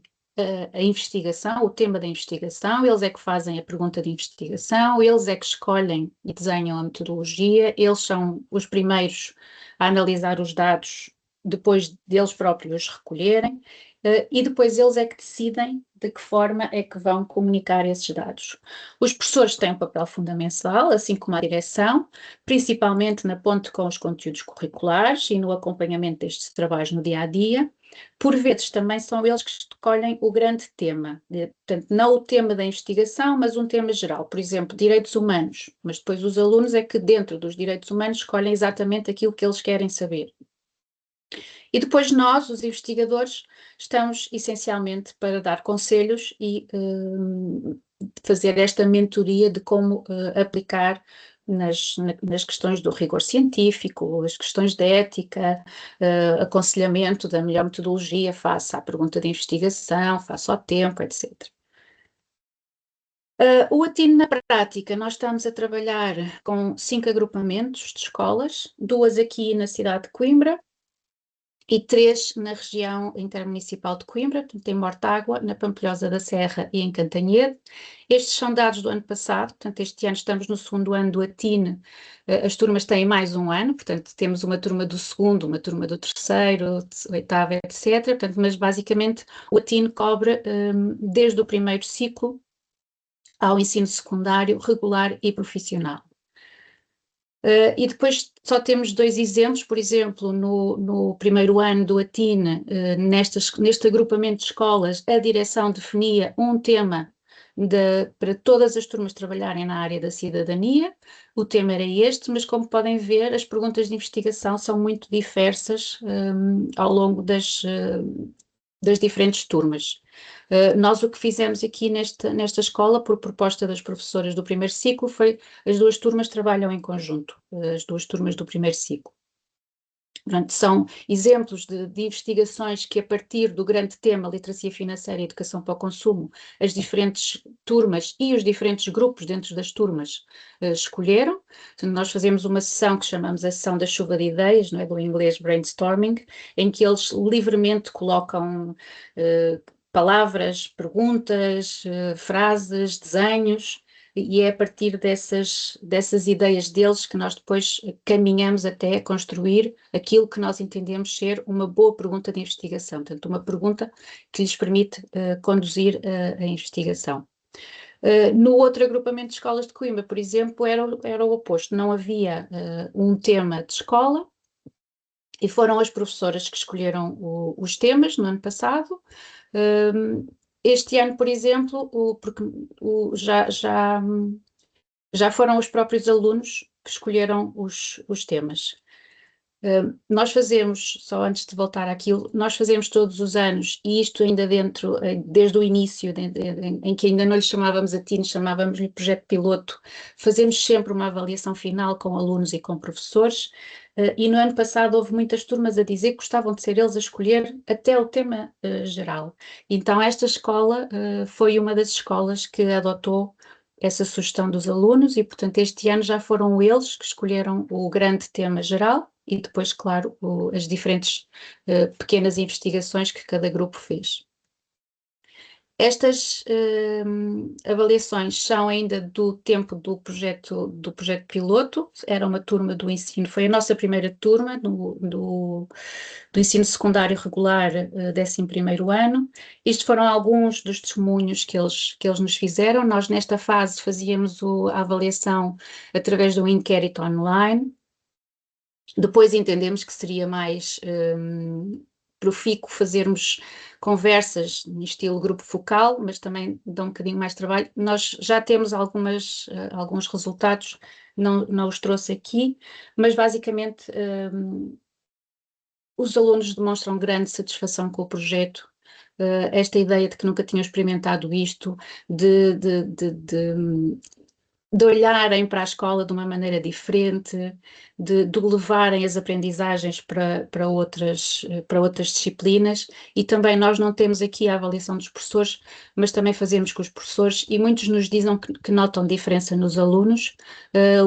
a investigação, o tema da investigação, eles é que fazem a pergunta de investigação, eles é que escolhem e desenham a metodologia, eles são os primeiros a analisar os dados depois deles próprios recolherem, e depois eles é que decidem de que forma é que vão comunicar esses dados. Os professores têm um papel fundamental, assim como a direção, principalmente na ponte com os conteúdos curriculares e no acompanhamento destes trabalhos no dia-a-dia. Por vezes também são eles que escolhem o grande tema, portanto, não o tema da investigação, mas um tema geral, por exemplo, direitos humanos, mas depois os alunos é que dentro dos direitos humanos escolhem exatamente aquilo que eles querem saber. E depois nós, os investigadores, estamos essencialmente para dar conselhos e fazer esta mentoria de como aplicar nas questões do rigor científico, as questões de ética, aconselhamento da melhor metodologia face à pergunta de investigação, face ao tempo, etc. O ATIN na prática, nós estamos a trabalhar com 5 agrupamentos de escolas, 2 aqui na cidade de Coimbra, e 3 na região intermunicipal de Coimbra, portanto, em Mortágua, na Pampilhosa da Serra e em Cantanhede. Estes são dados do ano passado, portanto, este ano estamos no 2º ano do ATIN, as turmas têm mais um ano, portanto, temos uma turma do 2º, uma turma do 3º, 8º, etc. Portanto, mas basicamente o ATIN cobre desde o primeiro ciclo ao ensino secundário, regular e profissional. E depois só temos 2 exemplos, por exemplo, no primeiro ano do ATIN, neste agrupamento de escolas, a direção definia um tema para todas as turmas trabalharem na área da cidadania. O tema era este, mas como podem ver, as perguntas de investigação são muito diversas ao longo das diferentes turmas. Nós o que fizemos aqui nesta escola, por proposta das professoras do primeiro ciclo, foi as 2 turmas trabalham em conjunto, as 2 turmas do primeiro ciclo. Portanto, são exemplos de investigações que, a partir do grande tema literacia financeira e educação para o consumo, as diferentes turmas e os diferentes grupos dentro das turmas escolheram. Portanto, nós fazemos uma sessão que chamamos a sessão da chuva de ideias, não é? Do inglês brainstorming, em que eles livremente colocam palavras, perguntas, frases, desenhos, e é a partir dessas ideias deles que nós depois caminhamos até construir aquilo que nós entendemos ser uma boa pergunta de investigação, portanto, uma pergunta que lhes permite conduzir a investigação. No outro agrupamento de escolas de Coimbra, por exemplo, era o oposto, não havia um tema de escola, e foram as professoras que escolheram os temas no ano passado. Este ano, por exemplo, porque já foram os próprios alunos que escolheram os temas. Nós fazemos, só antes de voltar àquilo, nós fazemos todos os anos, e isto ainda desde o início, em que ainda não lhe chamávamos ATIN, chamávamos-lhe projeto piloto, fazemos sempre uma avaliação final com alunos e com professores, e no ano passado houve muitas turmas a dizer que gostavam de ser eles a escolher até o tema geral. Então esta escola foi uma das escolas que adotou essa sugestão dos alunos e, portanto, este ano já foram eles que escolheram o grande tema geral e depois, claro, as diferentes pequenas investigações que cada grupo fez. Estas avaliações são ainda do tempo do projeto piloto, era uma turma do ensino, foi a nossa primeira turma do ensino secundário regular, 11º ano. Isto foram alguns dos testemunhos que eles nos fizeram. Nós nesta fase fazíamos a avaliação através de um inquérito online. Depois entendemos que seria mais profícuo fazermos conversas no estilo grupo focal, mas também dá um bocadinho mais trabalho. Nós já temos alguns resultados, não os trouxe aqui, mas basicamente os alunos demonstram grande satisfação com o projeto. Esta ideia de que nunca tinham experimentado isto, de olharem para a escola de uma maneira diferente, de levarem as aprendizagens para outras disciplinas, e também nós não temos aqui a avaliação dos professores, mas também fazemos com os professores, e muitos nos dizem que notam diferença nos alunos.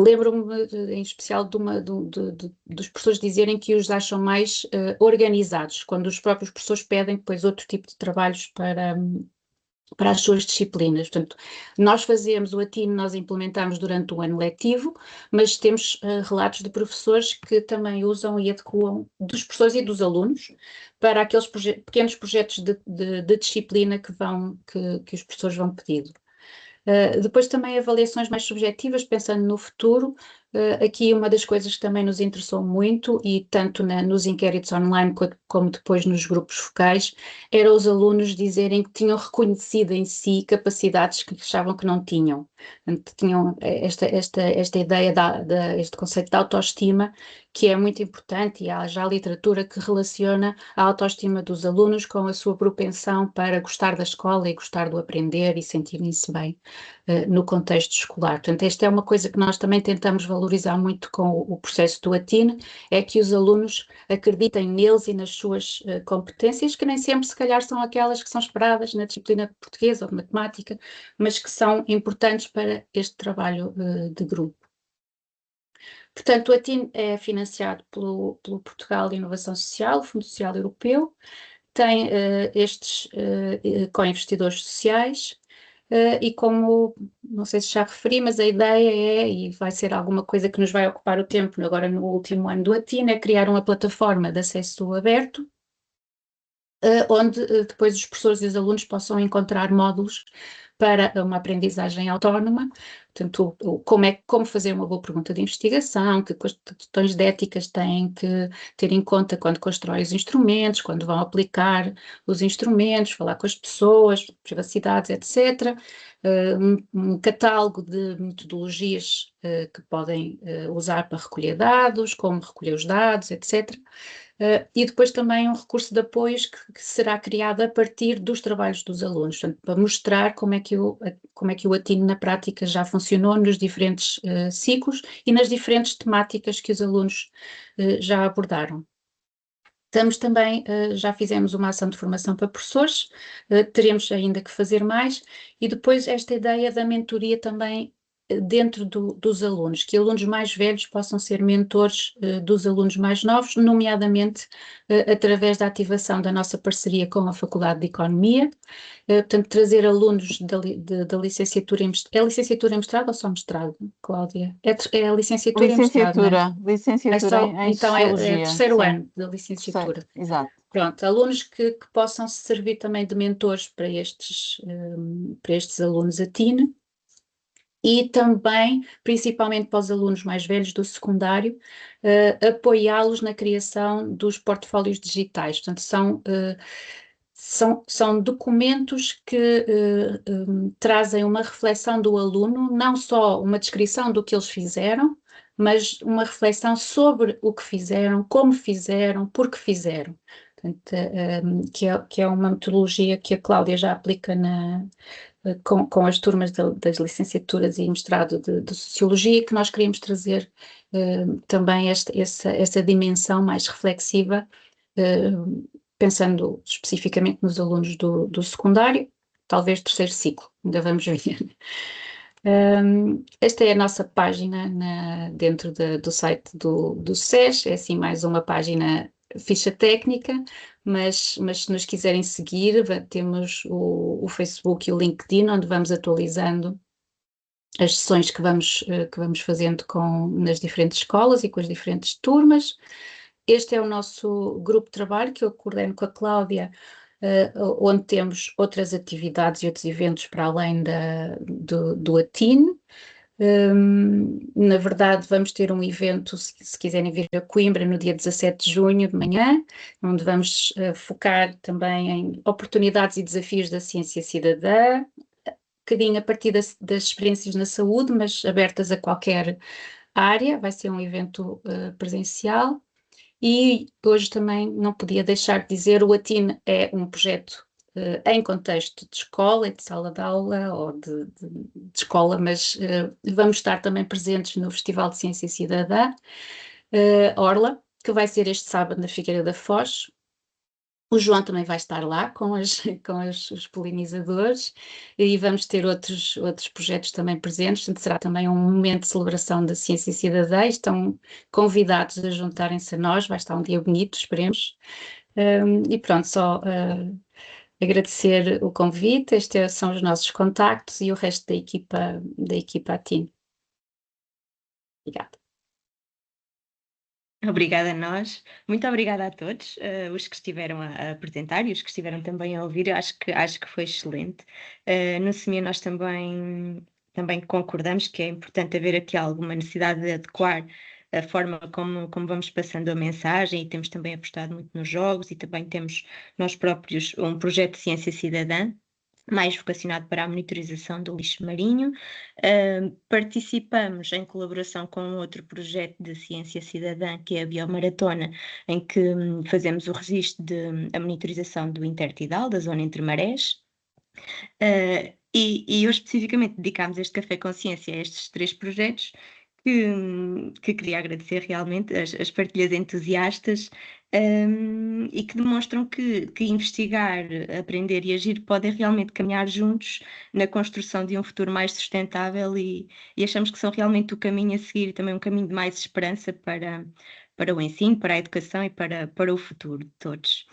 Lembro-me em especial dos professores dizerem que os acham mais organizados, quando os próprios professores pedem depois outro tipo de trabalhos para as suas disciplinas. Portanto, nós fazemos o ATINE, nós implementamos durante o ano letivo, mas temos relatos de professores que também usam e adequam, dos professores e dos alunos, para aqueles pequenos projetos de disciplina que os professores vão pedindo. Depois também avaliações mais subjetivas, pensando no futuro. Aqui uma das coisas que também nos interessou muito, e tanto nos inquéritos online como depois nos grupos focais, era os alunos dizerem que tinham reconhecido em si capacidades que achavam que não tinham. Tinham esta ideia, este conceito de autoestima, que é muito importante, e há já literatura que relaciona a autoestima dos alunos com a sua propensão para gostar da escola e gostar do aprender e sentirem-se bem no contexto escolar. Portanto, esta é uma coisa que nós também tentamos valorizar muito com o processo do ATINE, é que os alunos acreditem neles e nas suas competências, que nem sempre, se calhar, são aquelas que são esperadas na disciplina de português ou de matemática, mas que são importantes para este trabalho de grupo. Portanto, o ATINE é financiado pelo Portugal de Inovação Social, o Fundo Social Europeu, tem estes co-investidores sociais, e como, não sei se já referi, mas a ideia é, e vai ser alguma coisa que nos vai ocupar o tempo agora no último ano do ATINE, é criar uma plataforma de acesso aberto, onde depois os professores e os alunos possam encontrar módulos para uma aprendizagem autónoma. Portanto, como fazer uma boa pergunta de investigação, que questões de éticas têm que ter em conta quando constroem os instrumentos, quando vão aplicar os instrumentos, falar com as pessoas, privacidades, etc. Um catálogo de metodologias que podem usar para recolher dados, como recolher os dados, etc. E depois também um recurso de apoios que será criado a partir dos trabalhos dos alunos, portanto, para mostrar como é que o ATINE na prática já funcionou nos diferentes ciclos e nas diferentes temáticas que os alunos já abordaram. Estamos também, já fizemos uma ação de formação para professores, teremos ainda que fazer mais, e depois esta ideia da mentoria também dentro dos alunos, que alunos mais velhos possam ser mentores dos alunos mais novos, nomeadamente através da ativação da nossa parceria com a Faculdade de Economia, portanto trazer alunos da licenciatura é licenciatura em mestrado ou só mestrado, Cláudia? É a licenciatura em mestrado, não é? Licenciatura em então é Sociologia. terceiro Sim. ano da licenciatura. Exato. Pronto, alunos que possam servir também de mentores para estes alunos ATINE, e também, principalmente para os alunos mais velhos do secundário, apoiá-los na criação dos portfólios digitais. Portanto, são documentos que trazem uma reflexão do aluno, não só uma descrição do que eles fizeram, mas uma reflexão sobre o que fizeram, como fizeram, por que fizeram. Portanto, que é uma metodologia que a Cláudia já aplica com as turmas das licenciaturas e mestrado de Sociologia, que nós queríamos trazer também essa dimensão mais reflexiva, pensando especificamente nos alunos do secundário, talvez terceiro ciclo, ainda vamos ver. Esta é a nossa página dentro do site do SES, é assim mais uma página ficha técnica, mas se nos quiserem seguir, temos o Facebook e o LinkedIn, onde vamos atualizando as sessões que vamos fazendo nas diferentes escolas e com as diferentes turmas. Este é o nosso grupo de trabalho que eu coordeno com a Cláudia, onde temos outras atividades e outros eventos para além do ATIN. Na verdade, vamos ter um evento, se quiserem vir a Coimbra, no dia 17 de junho, de manhã, onde vamos focar também em oportunidades e desafios da ciência cidadã, um bocadinho a partir das experiências na saúde, mas abertas a qualquer área. Vai ser um evento presencial. E hoje também não podia deixar de dizer, o ATIN é um projeto em contexto de escola e de sala de aula ou de escola, mas vamos estar também presentes no Festival de Ciência Cidadã, Orla, que vai ser este sábado na Figueira da Foz. O João também vai estar lá com os polinizadores e vamos ter outros projetos também presentes, portanto será também um momento de celebração da ciência cidadã. Estão convidados a juntarem-se a nós, vai estar um dia bonito, esperemos. E pronto, só agradecer o convite, estes são os nossos contactos e o resto da equipa ATIN. Obrigada. Obrigada a nós, muito obrigada a todos, os que estiveram a apresentar e os que estiveram também a ouvir. Eu acho que foi excelente. No SEMIA nós também concordamos que é importante haver aqui alguma necessidade de adequar a forma como vamos passando a mensagem, e temos também apostado muito nos jogos, e também temos nós próprios um projeto de ciência cidadã, mais vocacionado para a monitorização do lixo marinho. Participamos em colaboração com outro projeto de ciência cidadã, que é a Biomaratona, em que fazemos o registro a monitorização do intertidal, da zona entre marés. E hoje especificamente dedicámos este Café Consciência a estes 3 projetos, que queria agradecer realmente as partilhas entusiastas, e que demonstram que investigar, aprender e agir podem realmente caminhar juntos na construção de um futuro mais sustentável, e achamos que são realmente o caminho a seguir, e também um caminho de mais esperança para o ensino, para a educação e para o futuro de todos.